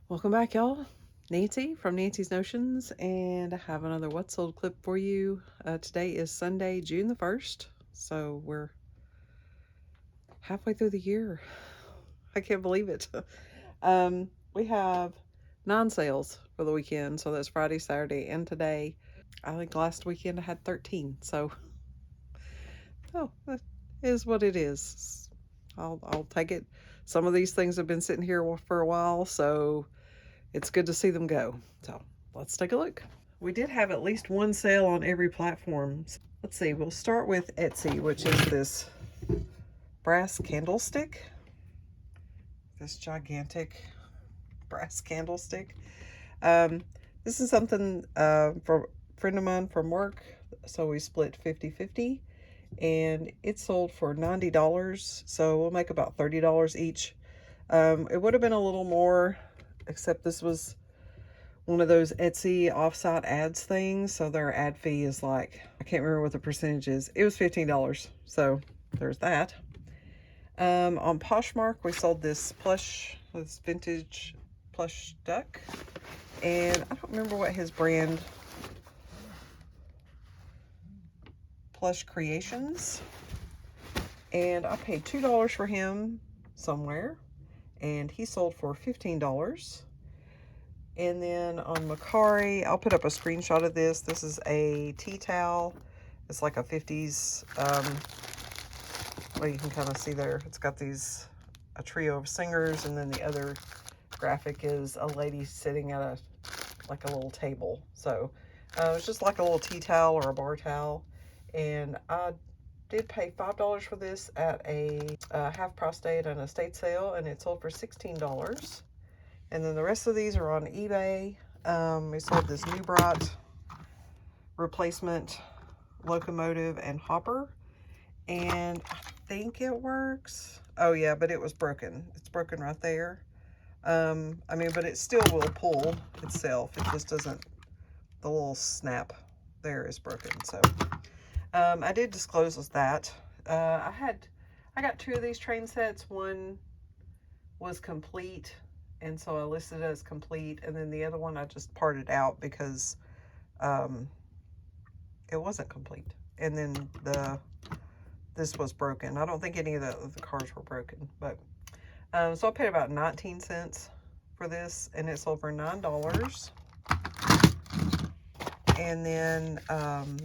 Welcome back, y'all. Nancy from Nancy's Notions, and I have another What's Sold clip for you. Today is Sunday, June the 1st, so we're halfway through the year. I can't believe it. We have 9 sales for the weekend, so that's Friday, Saturday, and today. I think last weekend I had 13, so that is what it is. I'll take it. Some of these things have been sitting here for a while, so it's good to see them go. So let's take a look. We did have at least one sale on every platform. Let's see, we'll start with Etsy, which is this brass candlestick. This gigantic brass candlestick. Um, this is something for a friend of mine from work, so we split 50-50, and it sold for $90, so we'll make about $30 each. It would have been a little more, except this was one of those Etsy offsite ads things, so their ad fee is like, I can't remember what the percentage is. It was $15, so there's that. On Poshmark, we sold this vintage plush duck, and I don't remember what his brand, Plush Creations, and I paid $2 for him somewhere, and he sold for $15. And then on Mercari, I'll put up a screenshot of this. This is a tea towel. It's like a 50s, well, you can kind of see there. It's got a trio of singers, and then the other graphic is a lady sitting at like a little table. So it's just like a little tea towel or a bar towel. And I did pay $5 for this at a half price day at an estate sale, and it sold for $16. And then the rest of these are on eBay. We sold this New Bright replacement locomotive and hopper, and I think it works. Oh yeah, but it was broken. It's broken right there. But it still will pull itself. It just doesn't, the little snap there is broken. So I did disclose that. I got 2 of these train sets. One was complete, and so I listed it as complete, and then the other one I just parted out because it wasn't complete. And then this was broken. I don't think any of the cars were broken, but so I paid about 19 cents for this, and it sold for $9. And then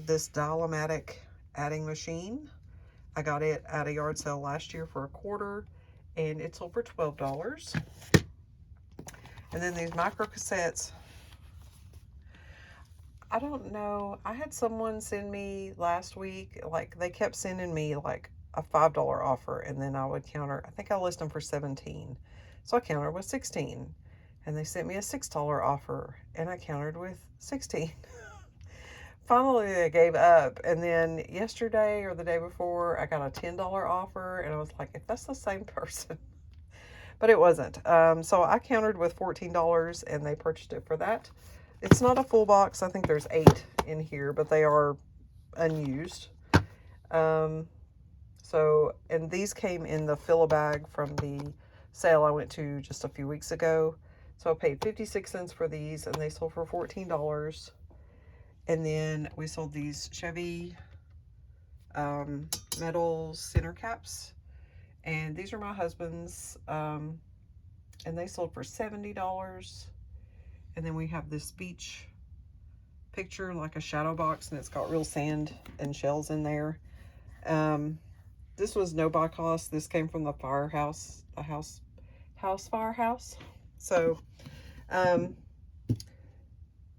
this Dial-O-Matic adding machine, I got it at a yard sale last year for $1/4, and it sold for $12. And then these micro cassettes, I don't know. I had someone send me last week, like they kept sending me like a $5 offer, and then I would counter. I think I list them for 17, so I countered with 16, and they sent me a $6 offer, and I countered with 16. Finally, they gave up, and then yesterday or the day before, I got a $10 offer, and I was like, if that's the same person. But it wasn't. So I countered with $14, and they purchased it for that. It's not a full box. I think there's 8 in here, but they are unused. And these came in the fill-a-bag from the sale I went to just a few weeks ago. So I paid 56 cents for these, and they sold for $14. And then we sold these Chevy metal center caps, and these are my husband's, and they sold for $70. And then we have this beach picture, like a shadow box, and it's got real sand and shells in there. This was no buy cost. This came from the firehouse, house firehouse. So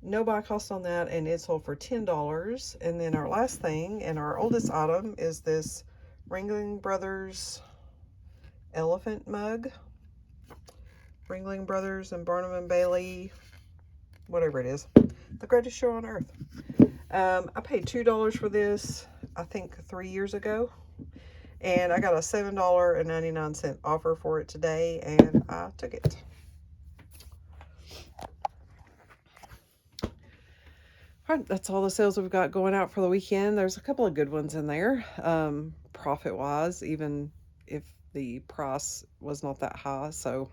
no buy cost on that, and it sold for $10. And then our last thing, and our oldest item, is this Ringling Brothers elephant mug. Ringling Brothers and Barnum and Bailey, whatever it is, the greatest show on earth. I paid $2 for this, I think 3 years ago, and I got a $7.99 offer for it today, and I took it. All right, that's all the sales we've got going out for the weekend. There's a couple of good ones in there, profit-wise, even if the price was not that high. So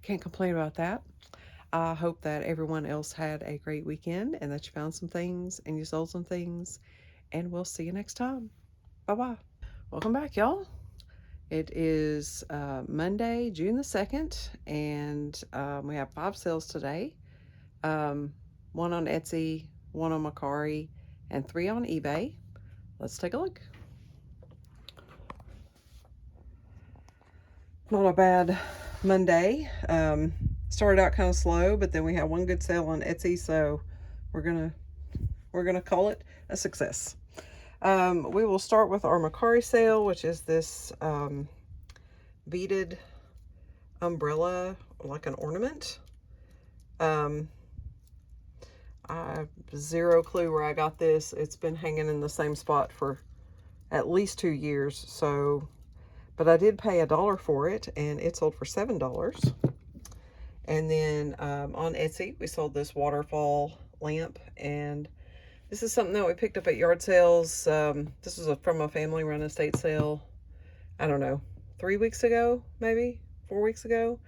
can't complain about that. I hope that everyone else had a great weekend and that you found some things and you sold some things. And we'll see you next time. Bye-bye. Welcome back, y'all. It is Monday, June the 2nd, and we have 5 sales today. One on Etsy, one on Mercari, and 3 on eBay. Let's take a look. Not a bad Monday. Started out kind of slow, but then we had one good sale on Etsy, so we're gonna call it a success. We will start with our Mercari sale, which is this beaded umbrella, like an ornament. I have zero clue where I got this. It's been hanging in the same spot for at least 2 years, so, but I did pay $1 for it, and it sold for $7. And then on Etsy, we sold this waterfall lamp, and this is something that we picked up at yard sales. This was from a family-run estate sale, I don't know, 3 weeks ago, maybe 4 weeks ago.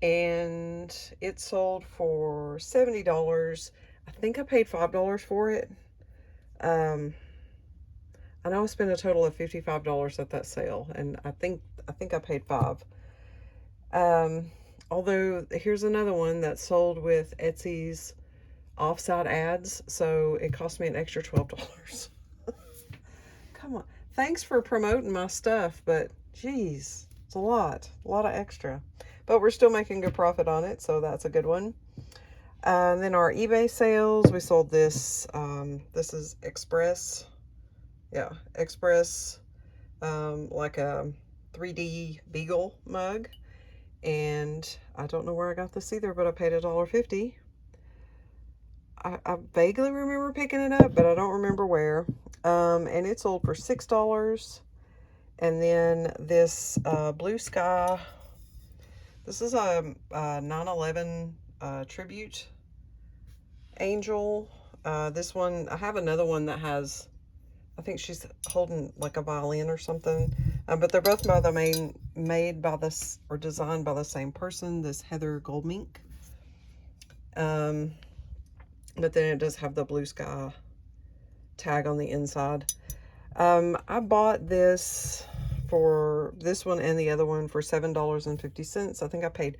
And it sold for $70. I think I paid $5 for it. I know I spent a total of $55 at that sale, and I think I paid $5. Although here's another one that sold with Etsy's offsite ads, so it cost me an extra $12. Come on, thanks for promoting my stuff, but geez, it's a lot of extra, but we're still making good profit on it, so that's a good one. And then our eBay sales, we sold this. This is Express, Express, like a 3D Beagle mug, and I don't know where I got this either, but I paid $1.50. I vaguely remember picking it up, but I don't remember where. And it sold for $6. And then this Blue Sky, this is a 9/11 tribute angel. This one, I have another one that has, I think she's holding like a violin or something. But they're both made by this, or designed by the same person, this Heather Goldmink. But then it does have the Blue Sky tag on the inside. I bought this one and the other one for $7.50. I think I paid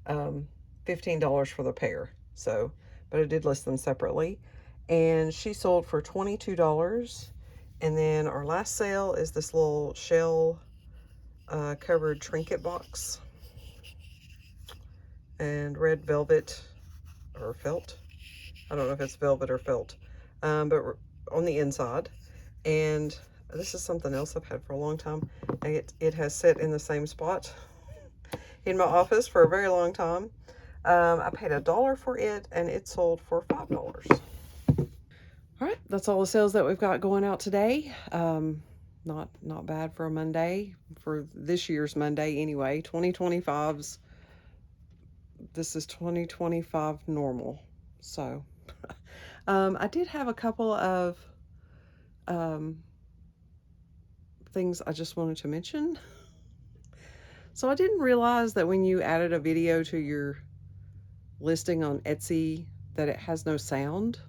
$15 for the pair. So, but I did list them separately. And she sold for $22. And then our last sale is this little shell covered trinket box. And red velvet or felt. I don't know if it's velvet or felt, but on the inside. And this is something else I've had for a long time. It has sat in the same spot in my office for a very long time. I paid $1 for it, and it sold for $5. All right, that's all the sales that we've got going out today. Not bad for a Monday, for this year's Monday anyway. 2025's, this is 2025 normal. So I did have a couple of things I just wanted to mention. So I didn't realize that when you added a video to your listing on Etsy that it has no sound.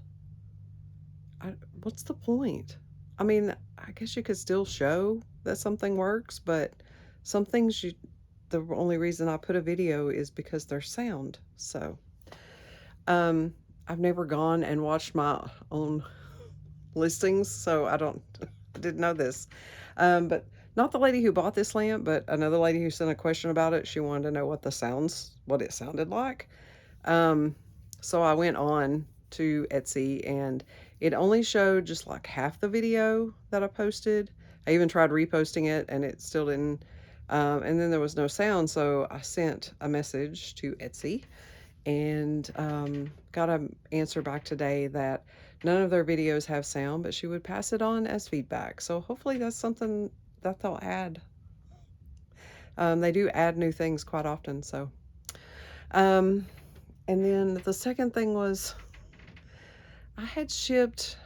What's the point? I mean, I guess you could still show that something works, but some things the only reason I put a video is because there's sound. So I've never gone and watched my own listings, so I didn't know this. But not the lady who bought this lamp, but another lady who sent a question about it. She wanted to know what it sounded like. So I went on to Etsy, and it only showed just like half the video that I posted. I even tried reposting it, and it still didn't. And then there was no sound, so I sent a message to Etsy, and got an answer back today that none of their videos have sound, but she would pass it on as feedback. So hopefully that's something that they'll add. They do add new things quite often. So, and then the second thing was I had shipped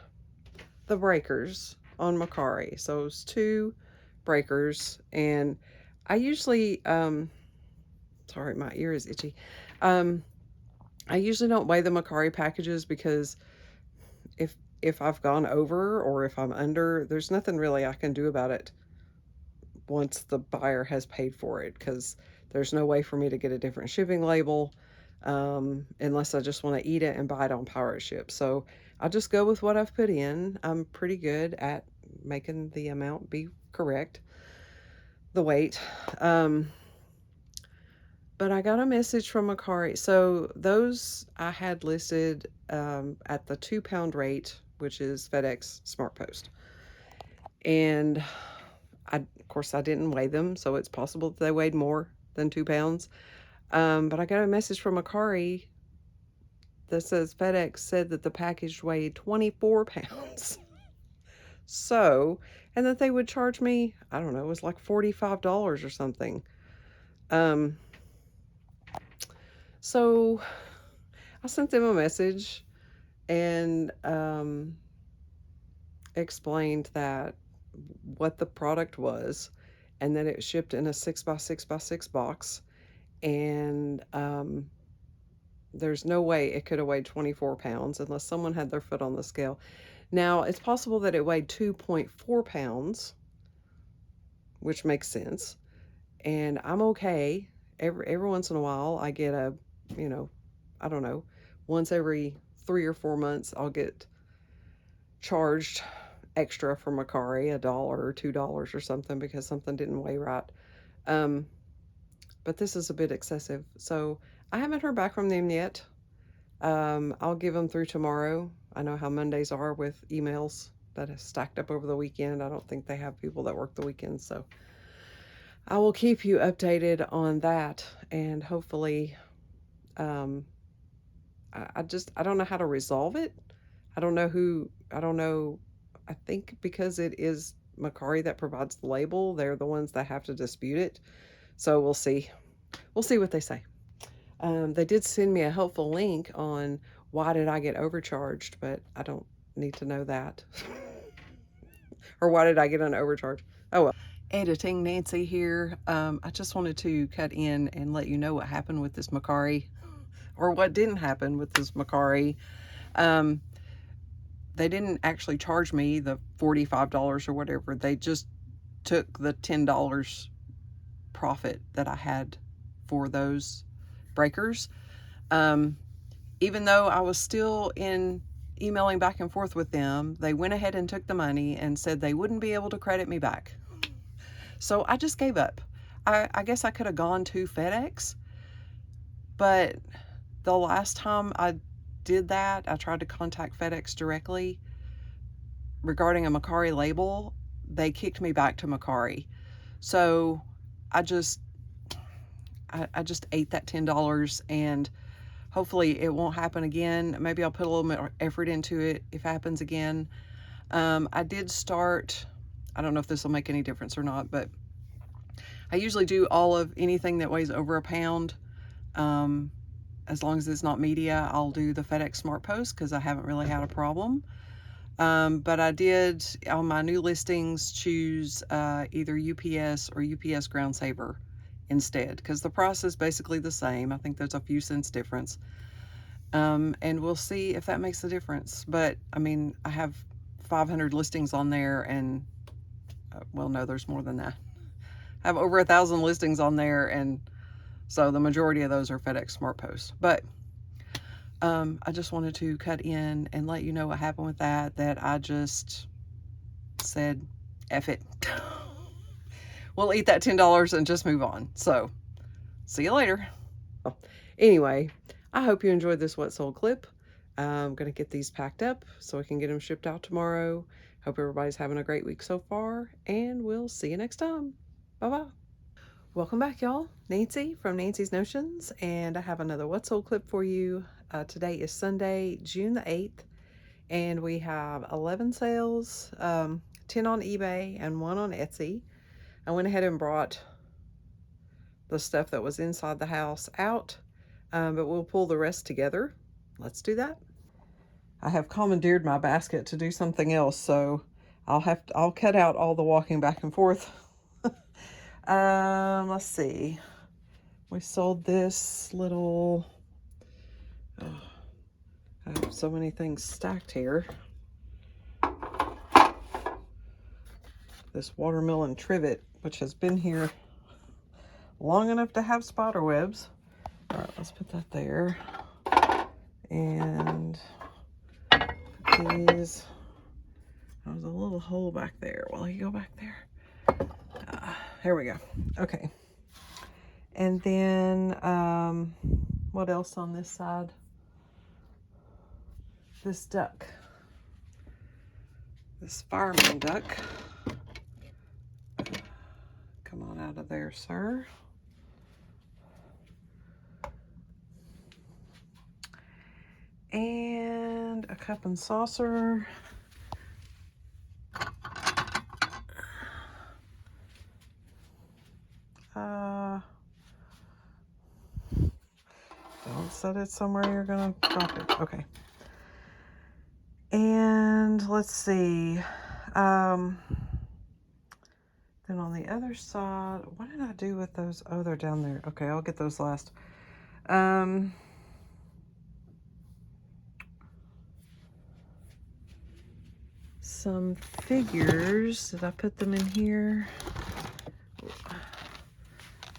the breakers on Mercari. So it was 2 breakers, and I usually, sorry, my ear is itchy. Um, I usually don't weigh the Mercari packages because if I've gone over or if I'm under, there's nothing really I can do about it once the buyer has paid for it, because there's no way for me to get a different shipping label, unless I just want to eat it and buy it on Pirate Ship. So I'll just go with what I've put in. I'm pretty good at making the amount be correct, the weight. But I got a message from Mercari. So those I had listed at the 2 pound rate, which is FedEx Smart Post. And of course, I didn't weigh them, so it's possible that they weighed more than 2 pounds. But I got a message from Mercari that says FedEx said that the package weighed 24 pounds. So, and that they would charge me, I don't know, it was like $45 or something. So I sent them a message and explained that what the product was, and that it shipped in a 6x6x6 box, and there's no way it could have weighed 24 pounds unless someone had their foot on the scale. Now, it's possible that it weighed 2.4 pounds, which makes sense, and I'm okay. Every once in a while, I get a, I don't know, once every 3 or 4 months, I'll get charged extra for Mercari, $1 or $2 or something, because something didn't weigh right. But this is a bit excessive. So I haven't heard back from them yet. I'll give them through tomorrow. I know how Mondays are with emails that have stacked up over the weekend. I don't think they have people that work the weekends. So I will keep you updated on that. And hopefully, I don't know how to resolve it. I don't know. I think because it is Mercari that provides the label, they're the ones that have to dispute it. So we'll see. We'll see what they say. They did send me a helpful link on why did I get overcharged, but I don't need to know that. Or why did I get an overcharge? Oh well. Editing Nancy here. I just wanted to cut in and let you know what happened with this Mercari, or what didn't happen with this Mercari. They didn't actually charge me the $45 or whatever. They just took the $10 profit that I had for those breakers. Even though I was still in emailing back and forth with them, they went ahead and took the money and said they wouldn't be able to credit me back. So I just gave up. I guess I could have gone to FedEx, but the last time I did that, I tried to contact FedEx directly regarding a Mercari label. They kicked me back to Mercari. So I just ate that $10, and hopefully it won't happen again. Maybe I'll put a little more effort into it if it happens again. I did start, I don't know if this will make any difference or not, but I usually do all of anything that weighs over a pound. As long as it's not media, I'll do the FedEx Smart Post because I haven't really had a problem. But I did, on my new listings, choose either UPS or UPS Ground Saver instead, because the price is basically the same. I think there's a few cents difference. And we'll see if that makes a difference. But I mean, I have 500 listings on there, and well, no, there's more than that. I have over 1,000 listings on there, and so the majority of those are FedEx Smart Post. But I just wanted to cut in and let you know what happened with that I just said, F it. We'll eat that $10 and just move on. So, see you later. Anyway, I hope you enjoyed this What Sold clip. I'm going to get these packed up so I can get them shipped out tomorrow. Hope everybody's having a great week so far, and we'll see you next time. Bye-bye. Welcome back, y'all. Nancy from Nancy's Notions, and I have another What Sold clip for you. Today is Sunday, June the 8th, and we have 11 sales, 10 on eBay and 1 on Etsy. I went ahead and brought the stuff that was inside the house out, but we'll pull the rest together. Let's do that. I have commandeered my basket to do something else, so I'll cut out all the walking back and forth. Let's see. We sold this little, oh, I have so many things stacked here. This watermelon trivet, which has been here long enough to have spider webs. All right, let's put that there. And these, there's a little hole back there. Will you go back there? Here we go. Okay. And then, what else on this side? This duck. This fireman duck. Come on out of there, sir. And a cup and saucer. Don't set it somewhere you're gonna drop it. Okay. And let's see. Then on the other side, what did I do with those? Oh, they're down there. Okay, I'll get those last. Some figures. Did I put them in here?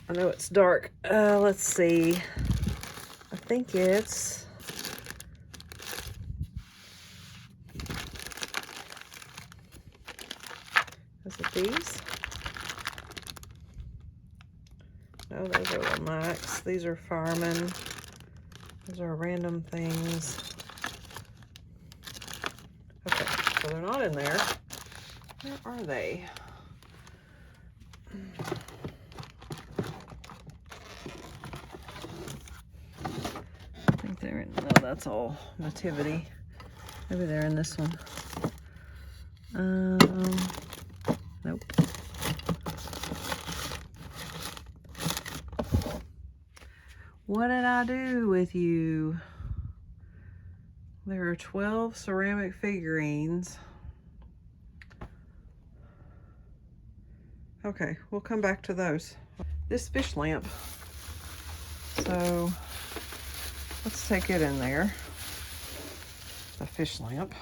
I know it's dark. Let's see. I think it's... Is it these? No, those are the Max. These are firemen. Those are random things. Okay, so they're not in there. Where are they? I think they're in, no, that's all nativity. Maybe they're in this one. Nope. What did I do with you? There are 12 ceramic figurines. Okay, we'll come back to those. This fish lamp. So let's take it in there. The fish lamp.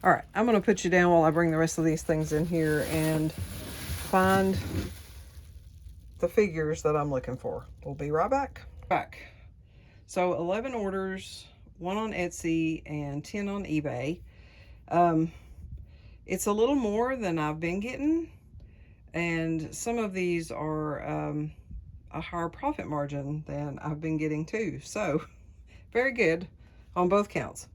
All right, I'm gonna put you down while I bring the rest of these things in here and find the figures that I'm looking for. We'll be right back. So 11 orders, 1 on Etsy and 10 on eBay. It's a little more than I've been getting, and some of these are a higher profit margin than I've been getting too. So very good on both counts.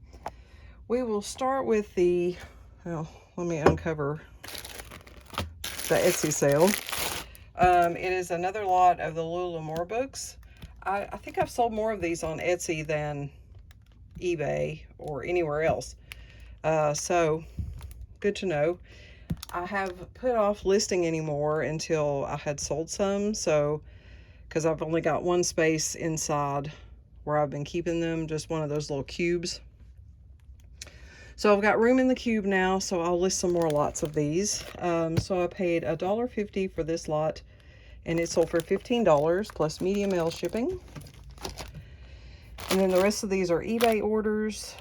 We will start with the, well, let me uncover the Etsy sale. It is another lot of the Lula Moore books. I think I've sold more of these on Etsy than eBay or anywhere else. So good to know. I have put off listing anymore until I had sold some. So, because I've only got one space inside where I've been keeping them, just one of those little cubes. So I've got room in the cube now, so I'll list some more lots of these. So I paid $1.50 for this lot, and it sold for $15 plus medium mail shipping. And then the rest of these are eBay orders.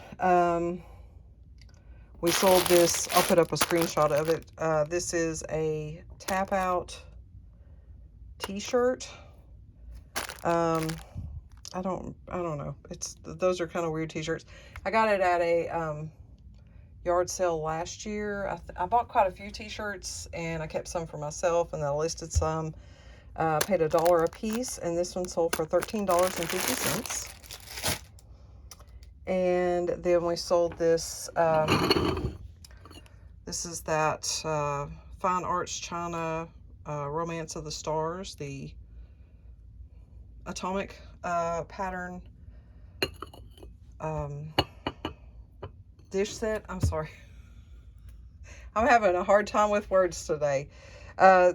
We sold this, I'll put up a screenshot of it. This is a tap out t-shirt. I don't know. Those are kind of weird t-shirts. I got it at a yard sale last year. I bought quite a few t-shirts, and I kept some for myself, and then I listed some. Paid $1 a piece, and this one sold for $13.50. And then we sold this. This is that Fine Arts China Romance of the Stars, the atomic pattern dish set. I'm sorry. I'm having a hard time with words today. I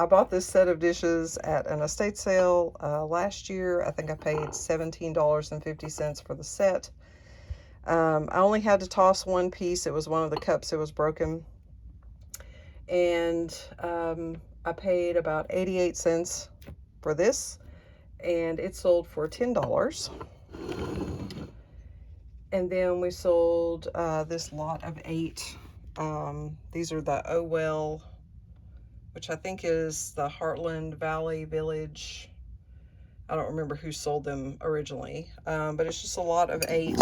bought this set of dishes at an estate sale last year. I think I paid $17.50 for the set. I only had to toss one piece. It was one of the cups that was broken. And I paid about 88 cents for this, and it sold for $10. And then we sold this lot of 8. These are the Oh Well, which I think is the Heartland Valley Village. I don't remember who sold them originally, but it's just a lot of 8,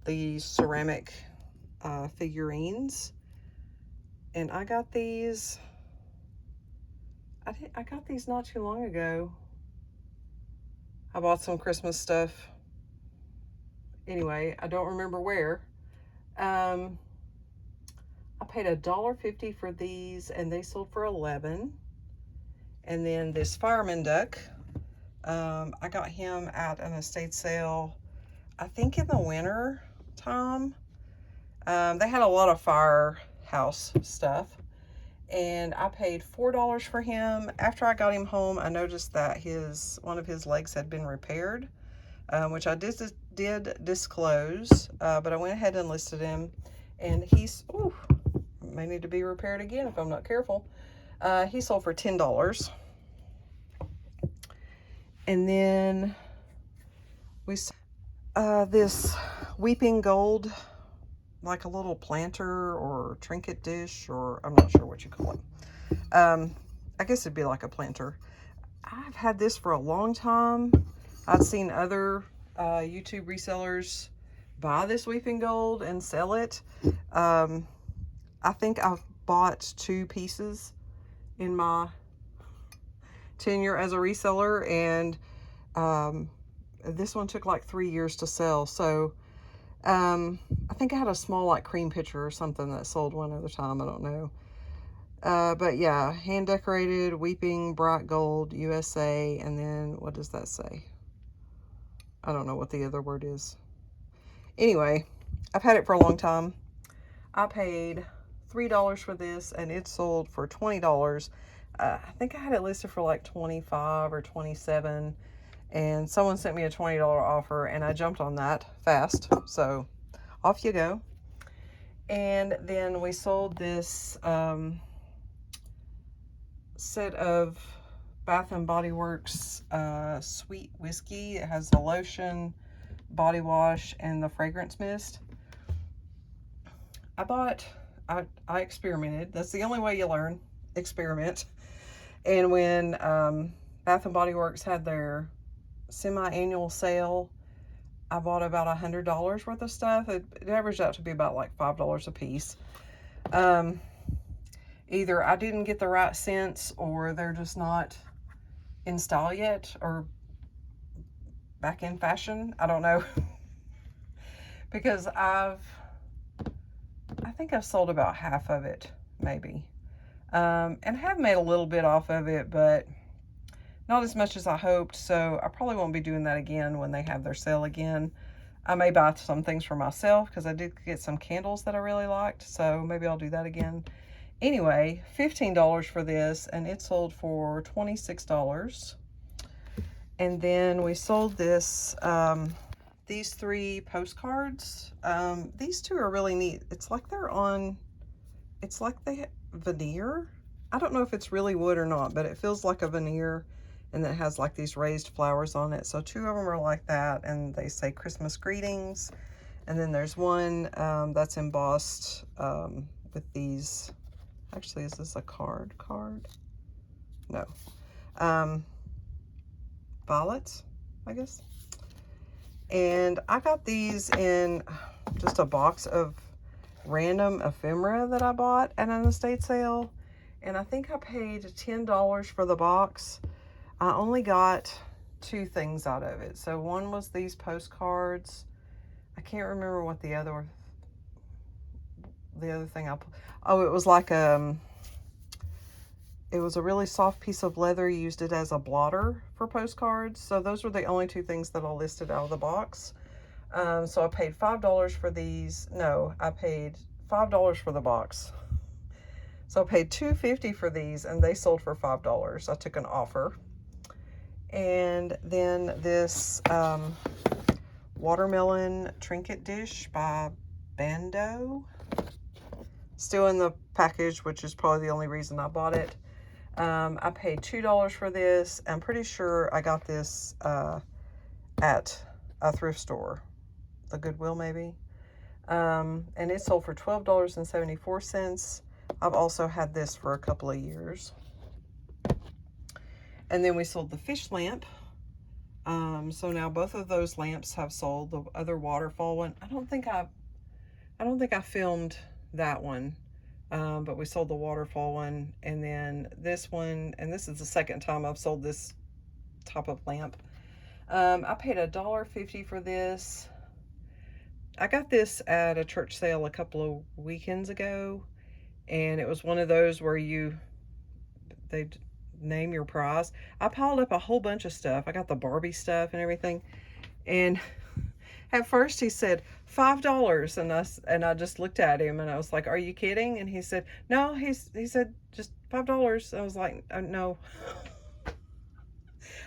these ceramic figurines. And I got these, I got these not too long ago. I bought some Christmas stuff. Anyway, I don't remember where. I paid $1.50 for these, and they sold for $11. And then this fireman duck, I got him at an estate sale, I think in the winter time. They had a lot of firehouse stuff, and I paid $4 for him. After I got him home, I noticed that one of his legs had been repaired, which I did disclose, but I went ahead and listed him, and he's, ooh, may need to be repaired again if I'm not careful. He sold for $10. And then we this weeping gold, like a little planter or trinket dish, or I'm not sure what you call it. I guess it'd be like a planter. I've had this for a long time. I've seen other YouTube resellers buy this weeping gold and sell it. I think I've bought 2 pieces in my tenure as a reseller, and this one took like 3 years to sell. So I think I had a small like cream pitcher or something that sold one other time. I don't know. But yeah, hand decorated weeping bright gold USA. And then what does that say? I don't know what the other word is. Anyway, I've had it for a long time. I paid $3 for this, and it sold for $20. I think I had it listed for like 25 or 27, and someone sent me a $20 offer, and I jumped on that fast. So off you go. And then we sold this set of Bath and Body Works sweet whiskey. It has the lotion, body wash, and the fragrance mist. I experimented. That's the only way you learn. Experiment. And when Bath and Body Works had their semi-annual sale, I bought about $100 worth of stuff. It averaged out to be about like $5 a piece. Either I didn't get the right scents, or they're just not in style yet, or back in fashion. I don't know. Because I think I've sold about half of it, maybe. And have made a little bit off of it, but not as much as I hoped. So I probably won't be doing that again when they have their sale again. I may buy some things for myself, because I did get some candles that I really liked. So maybe I'll do that again. Anyway, $15 for this, and it sold for $26. And then we sold this, these 3 postcards. These 2 are really neat. It's like it's like they veneer. I don't know if it's really wood or not, but it feels like a veneer, and it has like these raised flowers on it. So 2 of them are like that, and they say Christmas greetings. And then there's one that's embossed with these. Actually, is this a card? No. Violets, I guess. And I got these in just a box of random ephemera that I bought at an estate sale. And I think I paid $10 for the box. I only got 2 things out of it. So one was these postcards. I can't remember what the other thing it was like it was a really soft piece of leather. You used it as a blotter for postcards. So those were the only 2 things that I listed out of the box. So I paid $5 for these. No, I paid $5 for the box. So I paid $2.50 for these, and they sold for $5. I took an offer. And then this watermelon trinket dish by Bando. Still in the package, which is probably the only reason I bought it. I paid $2 for this. I'm pretty sure I got this at a thrift store, the Goodwill maybe. And it sold for $12.74. I've also had this for a couple of years. And then we sold the fish lamp. So now both of those lamps have sold. The other waterfall one, I don't think I filmed that one. But we sold the waterfall one, and then this one, and this is the second time I've sold this type of lamp. I paid $1.50 for this. I got this at a church sale a couple of weekends ago, and it was one of those where they name your prize. I piled up a whole bunch of stuff. I got the Barbie stuff and everything, and at first he said $5, and I just looked at him and I was like, "Are you kidding?" And he said, "No." He said just $5. I was like, "No."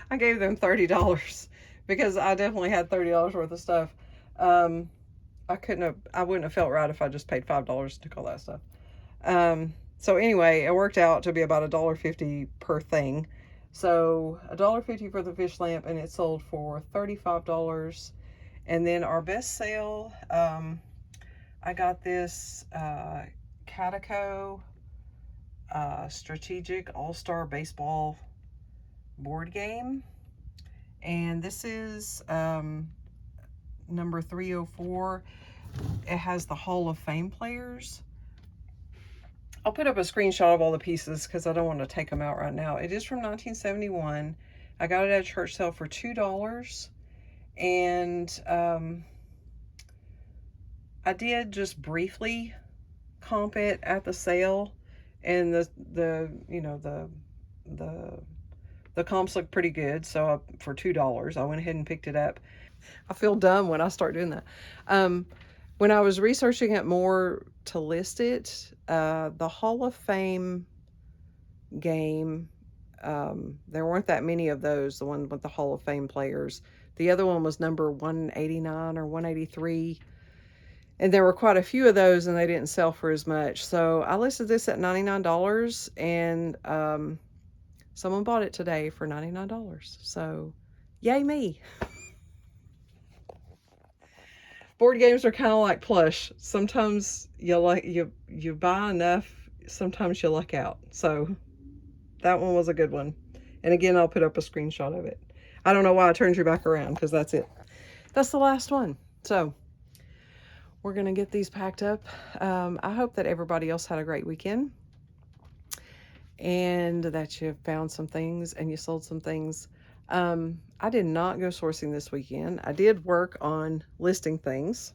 I gave them $30 because I definitely had $30 worth of stuff. I wouldn't have felt right if I just paid $5 to all that stuff. So anyway, it worked out to be about $1.50 per thing. So $1.50 for the fish lamp, and it sold for $35. And then our best sale, I got this Catico Strategic All-Star Baseball board game. And this is number 304. It has the Hall of Fame players. I'll put up a screenshot of all the pieces because I don't want to take them out right now. It is from 1971. I got it at a church sale for $2. And I did just briefly comp it at the sale, and the comps look pretty good. So for $2, I went ahead and picked it up. I feel dumb when I start doing that. When I was researching it more to list it, the Hall of Fame game, there weren't that many of those, the one with the Hall of Fame players. The other one was number 189 or 183. And there were quite a few of those, and they didn't sell for as much. So I listed this at $99, and someone bought it today for $99. So yay me. Board games are kind of like plush. Sometimes you buy enough, sometimes you luck out. So that one was a good one. And again, I'll put up a screenshot of it. I don't know why I turned you back around, because that's it. That's the last one. So we're going to get these packed up. I hope that everybody else had a great weekend, and that you found some things and you sold some things. I did not go sourcing this weekend. I did work on listing things.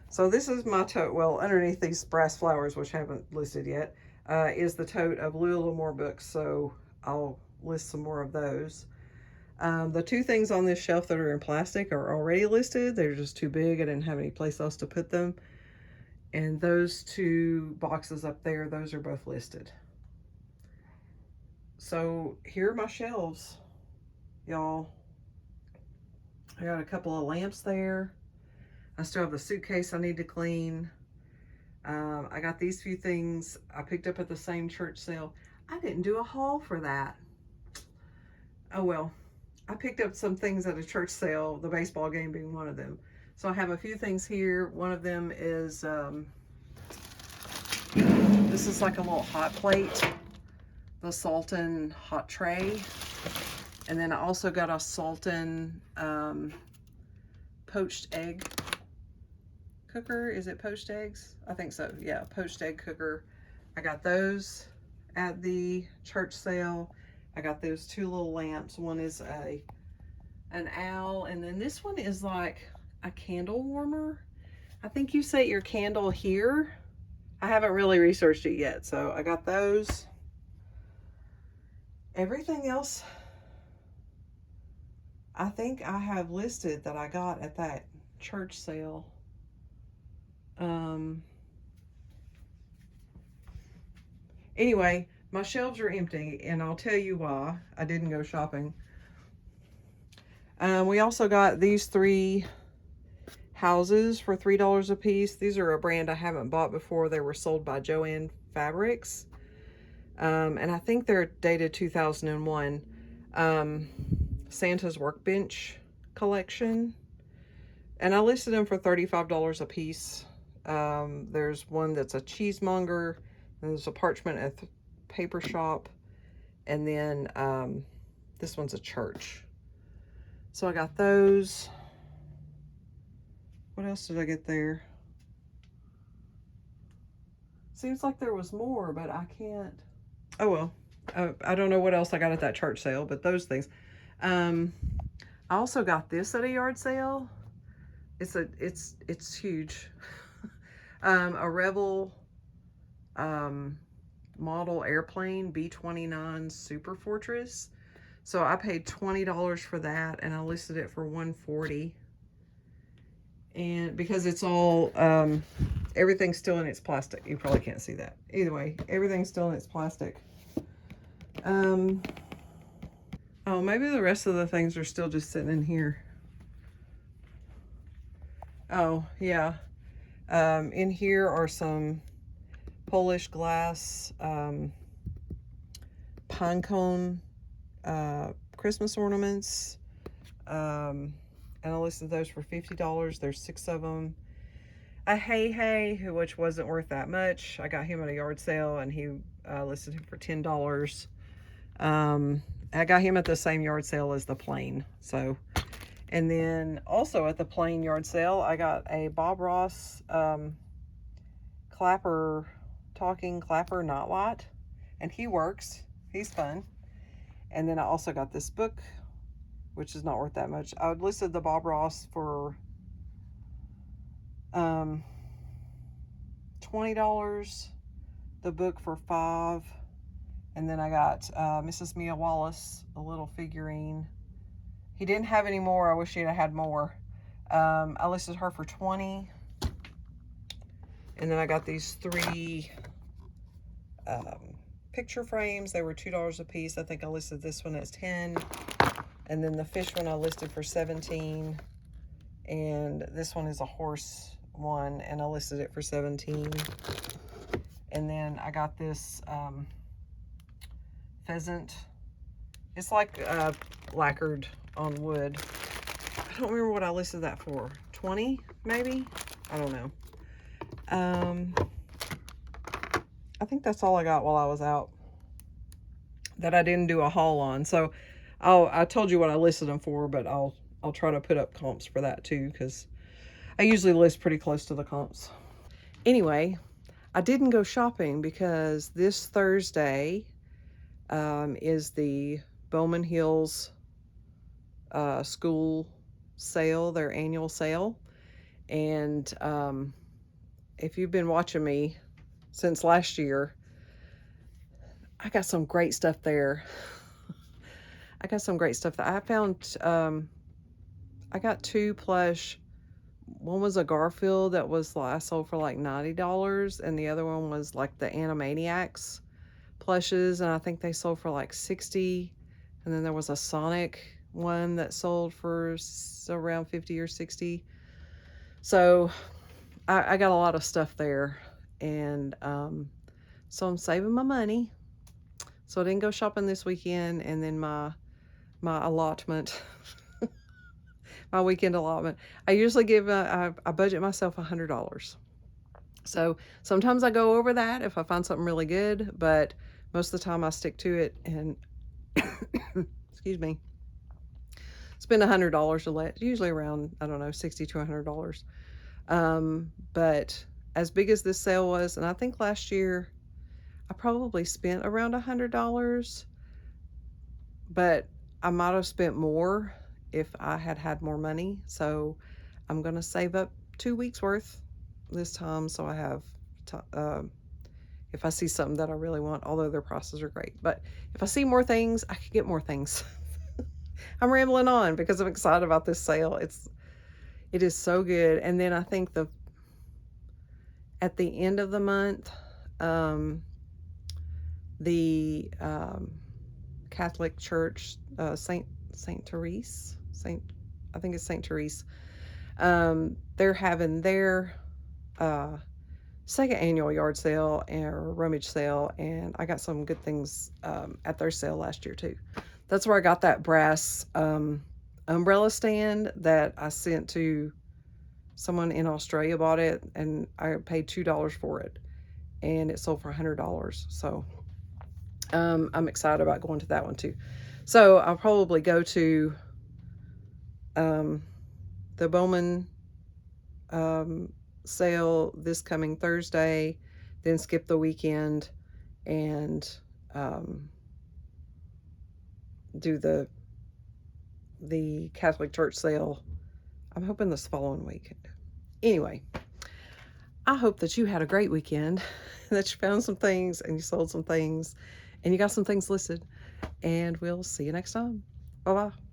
So this is my tote. Well, underneath these brass flowers, which I haven't listed yet, is the tote of Little More books. So I'll list some more of those. The two things on this shelf that are in plastic are already listed. They're just too big. I didn't have any place else to put them. And those two boxes up there, those are both listed. So here are my shelves, y'all. I got a couple of lamps there. I still have the suitcase I need to clean. I got these few things I picked up at the same church sale. I didn't do a haul for that. Oh well. I picked up some things at a church sale, the baseball game being one of them. So I have a few things here. One of them is, this is like a little hot plate, the Sultan hot tray. And then I also got a Sultan poached egg cooker. Is it poached eggs? I think so. Yeah, poached egg cooker. I got those at the church sale. I got those two little lamps. One is an owl, and then this one is like a candle warmer. I think you set your candle here. I haven't really researched it yet, so I got those. Everything else, I think I have listed that I got at that church sale. Anyway, my shelves are empty, and I'll tell you why. I didn't go shopping. We also got these 3 houses for $3 a piece. These are a brand I haven't bought before. They were sold by Joann Fabrics. And I think they're dated 2001. Santa's Workbench collection. And I listed them for $35 a piece. There's one that's a cheesemonger, and there's a parchment at the paper shop, and then this one's a church. So I got those. What else did I get there? Seems like there was more, but I can't. Oh well. I don't know what else I got at that church sale, but those things. I also got this at a yard sale. It's huge. A Rebel model airplane, B-29 Super Fortress. So I paid $20 for that, and I listed it for $140. And because it's all everything's still in its plastic. You probably can't see that. Either way, everything's still in its plastic. Oh, maybe the rest of the things are still just sitting in here. Oh, yeah. In here are some Polish glass pine cone Christmas ornaments. And I listed those for $50. There's 6 of them. A Hey, which wasn't worth that much. I got him at a yard sale, and he listed him for $10. I got him at the same yard sale as the plane. So, and then also at the plane yard sale, I got a Bob Ross talking clapper knot light, and he works. He's fun. And then I also got this book, which is not worth that much. I listed the Bob Ross for $20, the book for $5, and then I got Mrs. Mia Wallace, a little figurine. He didn't have any more. I wish he'd have had more. I listed her for $20, and then I got these 3 picture frames. They were $2 a piece. I think I listed this one as $10, and then the fish one I listed for $17, and this one is a horse one, and I listed it for $17. And then I got this pheasant. It's like lacquered on wood. I don't remember what I listed that for. 20 maybe? I don't know. I think that's all I got while I was out that I didn't do a haul on. So I told you what I listed them for, but I'll try to put up comps for that too, because I usually list pretty close to the comps. Anyway, I didn't go shopping because this Thursday is the Bowman Hills school sale, their annual sale. And if you've been watching me since last year, I got some great stuff there. I got some great stuff that I found. I got 2 plush. One was a Garfield that was I sold for like $90, and the other one was like the Animaniacs plushes, and I think they sold for like $60. And then there was a Sonic one that sold for around $50 or $60. So I got a lot of stuff there, and so I'm saving my money. So I didn't go shopping this weekend, and then my allotment, my weekend allotment. I usually give I budget myself $100. So sometimes I go over that if I find something really good, but most of the time I stick to it and excuse me, spend $100 or less, usually around, I don't know, $60 to $100. But as big as this sale was, and I think last year I probably spent around $100, but I might have spent more if I had had more money. So I'm going to save up 2 weeks worth this time, so I have if I see something that I really want, although their prices are great, but if I see more things, I could get more things. I'm rambling on because I'm excited about this sale. It is so good. And then I think at the end of the month, the Catholic Church, Saint Therese, I think it's Saint Therese, they're having their second annual yard sale or rummage sale, and I got some good things at their sale last year too. That's where I got that brass umbrella stand that I sent to someone in Australia. Bought it, and I paid $2 for it, and it sold for $100. So I'm excited about going to that one too. So I'll probably go to the Bowman sale this coming Thursday, then skip the weekend and do the Catholic Church sale. I'm hoping this following week. Anyway, I hope that you had a great weekend, that you found some things and you sold some things and you got some things listed, and we'll see you next time. Bye-bye.